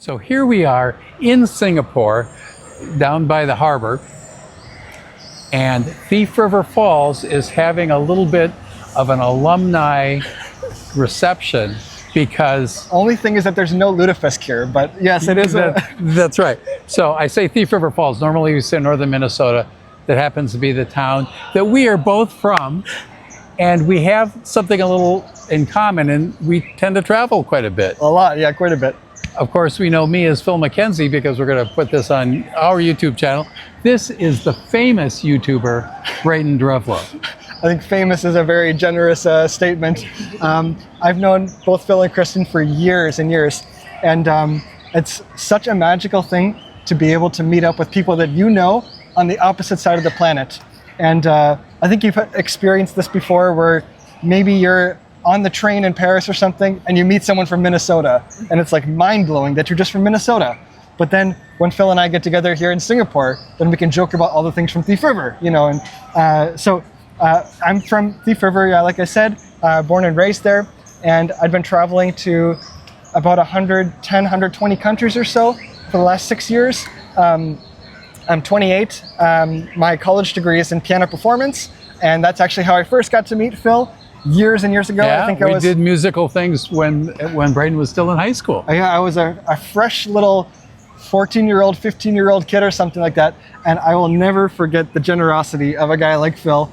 So here we are in Singapore, down by the harbor, and Thief River Falls is having a little bit of an alumni reception because... Only thing is that there's no lutefisk here, but yes, it is. That's right. So I say Thief River Falls. Normally we say northern Minnesota. That happens to be the town that we are both from, and we have something a little in common, and we tend to travel quite a bit. A lot, yeah, quite a bit. Of course, we know me as Phil McKenzie because we're going to put this on our YouTube channel. This is the famous YouTuber, Brayden Drevlow. I think famous is a very generous statement. I've known both Phil and Kristen for years and years, and it's such a magical thing to be able to meet up with people that you know on the opposite side of the planet. And I think you've experienced this before where maybe you're on the train in Paris or something and you meet someone from Minnesota and it's like mind-blowing that you're just from Minnesota. But then when Phil and I get together here in Singapore, then we can joke about all the things from Thief River, you know. And so I'm from Thief River, like I said, born and raised there. And I've been traveling to about 110, 120 countries or so for the last 6 years. I'm 28. My college degree is in piano performance, and that's actually how I first got to meet Phil years and years ago. Yeah, I think we did musical things when Brayden was still in high school. Yeah, I was a fresh little 14-year-old, 15-year-old kid or something like that, and I will never forget the generosity of a guy like Phil,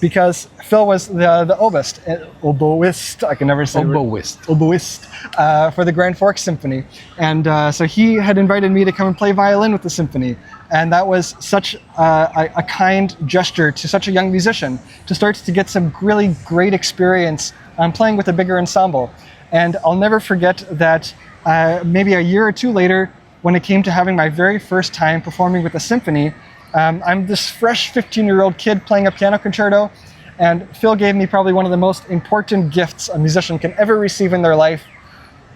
because Phil was the oboist, I can never say oboist, for the Grand Forks Symphony. And so he had invited me to come and play violin with the symphony. And that was such a kind gesture to such a young musician to start to get some really great experience playing with a bigger ensemble. And I'll never forget that maybe a year or two later, when it came to having my very first time performing with the symphony, I'm this fresh 15-year-old kid playing a piano concerto, and Phil gave me probably one of the most important gifts a musician can ever receive in their life.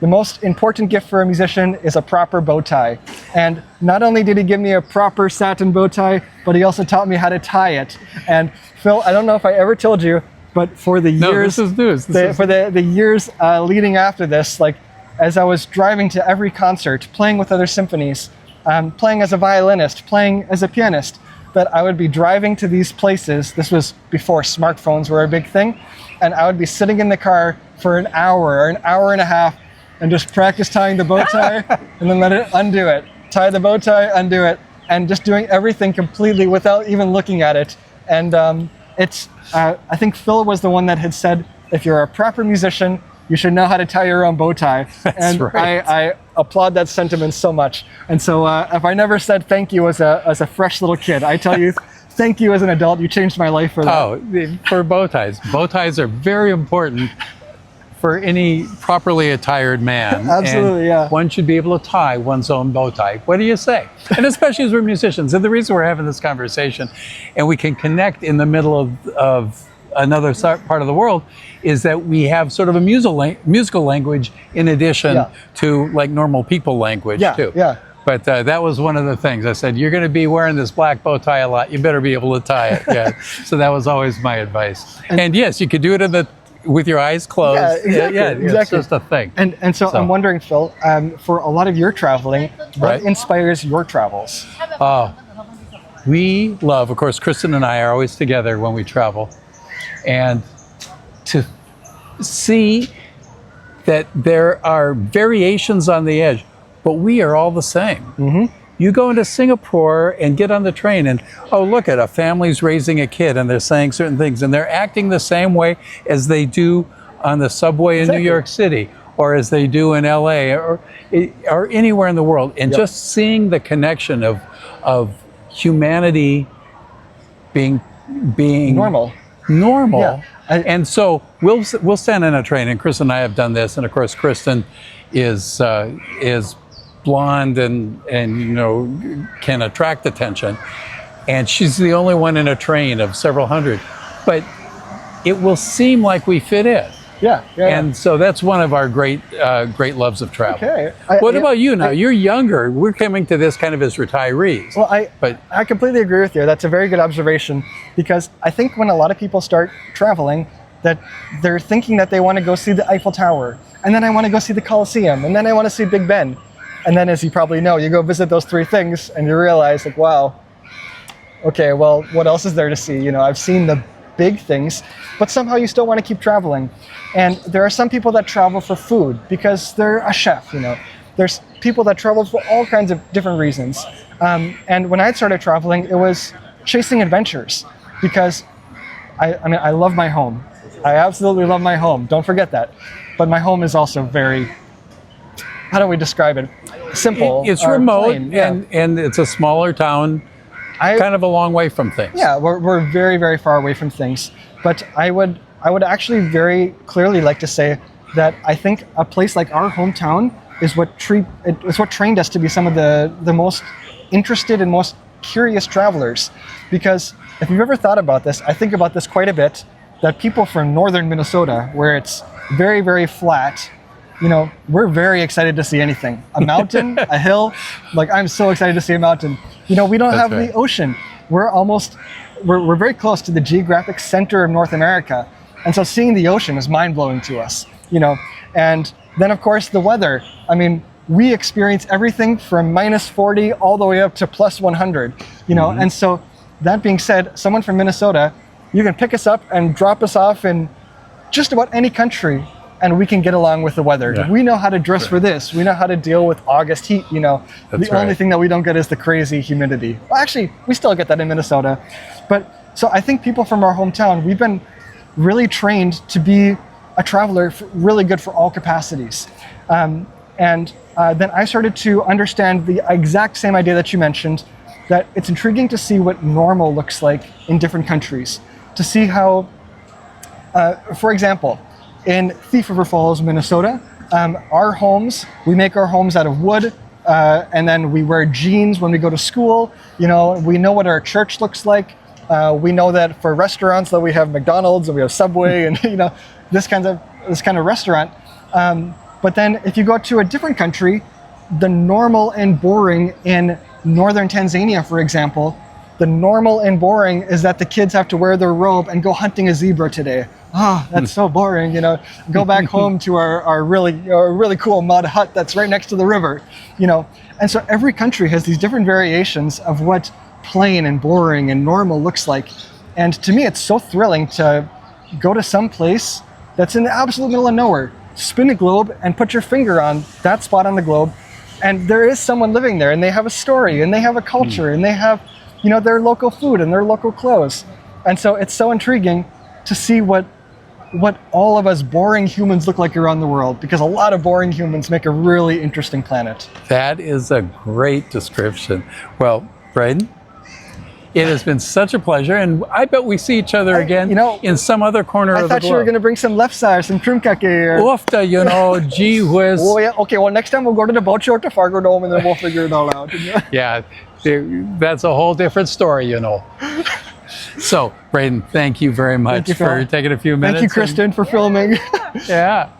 The most important gift for a musician is a proper bow tie. And not only did he give me a proper satin bow tie, but he also taught me how to tie it. And Phil, I don't know if I ever told you, but for the years, this is news. For the years leading after this, like as I was driving to every concert, playing with other symphonies, playing as a violinist, playing as a pianist, that I would be driving to these places. This was before smartphones were a big thing. And I would be sitting in the car for an hour or an hour and a half and just practice tying the bow tie and then let it undo it. Tie the bow tie, undo it, and just doing everything completely without even looking at it. And I think Phil was the one that had said, if you're a proper musician, you should know how to tie your own bow tie. That's right. I applaud that sentiment so much. And so if I never said thank you as a fresh little kid, I tell you, thank you as an adult. You changed my life for that. Oh, for bow ties. Bow ties are very important for any properly attired man. Absolutely, and yeah. One should be able to tie one's own bow tie. What do you say? And especially as we're musicians. And the reason we're having this conversation and we can connect in the middle of another part of the world is that we have sort of a musical language in addition to like normal people language too. Yeah. But that was one of the things. I said, you're going to be wearing this black bow tie a lot. You better be able to tie it. Yeah. So that was always my advice. And yes, you could do it with your eyes closed. Yeah, exactly. Yeah, exactly. It's just a thing. And so I'm wondering, Phil, for a lot of your traveling, what inspires your travels? We love, of course, Kristen and I are always together when we travel. And to see that there are variations on the edge, but we are all the same. Mm-hmm. You go into Singapore and get on the train and, oh, look at a family's raising a kid and they're saying certain things and they're acting the same way as they do on the subway in New York City or as they do in LA or anywhere in the world. And just seeing the connection of humanity being normal. Yeah. And so we'll stand in a train, and Kristen and I have done this, and of course Kristen is blonde and you know can attract attention, and she's the only one in a train of several hundred, but it will seem like we fit in. And so that's one of our great loves of travel. Okay. What about you now? You're younger. We're coming to this kind of as retirees. Well, I completely agree with you. That's a very good observation, because I think when a lot of people start traveling, that they're thinking that they want to go see the Eiffel Tower, and then I want to go see the Colosseum, and then I want to see Big Ben. And then, as you probably know, you go visit those 3 things and you realize, like, wow, okay, well, what else is there to see? You know, I've seen the big things, but somehow you still want to keep traveling. And there are some people that travel for food because they're a chef, you know. There's people that travel for all kinds of different reasons. And when I started traveling, it was chasing adventures because I mean, I love my home. I absolutely love my home. Don't forget that. But my home is also very, how do we describe it? Simple. It's remote, plain, yeah. and it's a smaller town, kind of a long way from things. Yeah, we're very, very far away from things. But I would actually very clearly like to say that I think a place like our hometown is what trained us to be some of the most interested and most curious travelers. Because if you've ever thought about this, I think about this quite a bit, that people from northern Minnesota, where it's very, very flat, you know, we're very excited to see anything. A mountain, a hill, like I'm so excited to see a mountain. You know, we don't have the ocean. We're very close to the geographic center of North America. And so seeing the ocean is mind-blowing to us, you know. And then of course the weather. I mean, we experience everything from -40 all the way up to +100, you know. And so that being said, someone from Minnesota, you can pick us up and drop us off in just about any country and we can get along with the weather. Yeah. We know how to dress for this. We know how to deal with August heat, you know. The only thing that we don't get is the crazy humidity. Well, actually, we still get that in Minnesota. But so I think people from our hometown, we've been really trained to be a traveler, really good for all capacities. Then I started to understand the exact same idea that you mentioned, that it's intriguing to see what normal looks like in different countries. To see how, for example, in Thief River Falls, Minnesota, our homes, we make our homes out of wood, and then we wear jeans when we go to school. You know, we know what our church looks like. We know that for restaurants that we have McDonald's and we have Subway and, you know, this kind of restaurant. But then if you go to a different country, the normal and boring in northern Tanzania, for example, the normal and boring is that the kids have to wear their robe and go hunting a zebra today. Oh, that's so boring, you know. Go back home to our really cool mud hut that's right next to the river, you know. And so every country has these different variations of what plain and boring and normal looks like. And to me, it's so thrilling to go to some place that's in the absolute middle of nowhere, spin a globe and put your finger on that spot on the globe, and there is someone living there, and they have a story, and they have a culture, and they have, you know, their local food and their local clothes. And so it's so intriguing to see what all of us boring humans look like around the world, because a lot of boring humans make a really interesting planet. That is a great description. Well, Brayden, it has been such a pleasure, and I bet we see each other again, you know, in some other corner of the globe. I thought you were going to bring some lefsa or some krumkake or... Oofta, you know, gee whiz. Oh, yeah. Okay, well, next time we'll go to the boat show at the Fargo Dome, and then we'll figure it all out. Yeah, that's a whole different story, you know. So, Brayden, thank you very much for taking a few minutes. Thank you, Kristen, for filming. Yeah.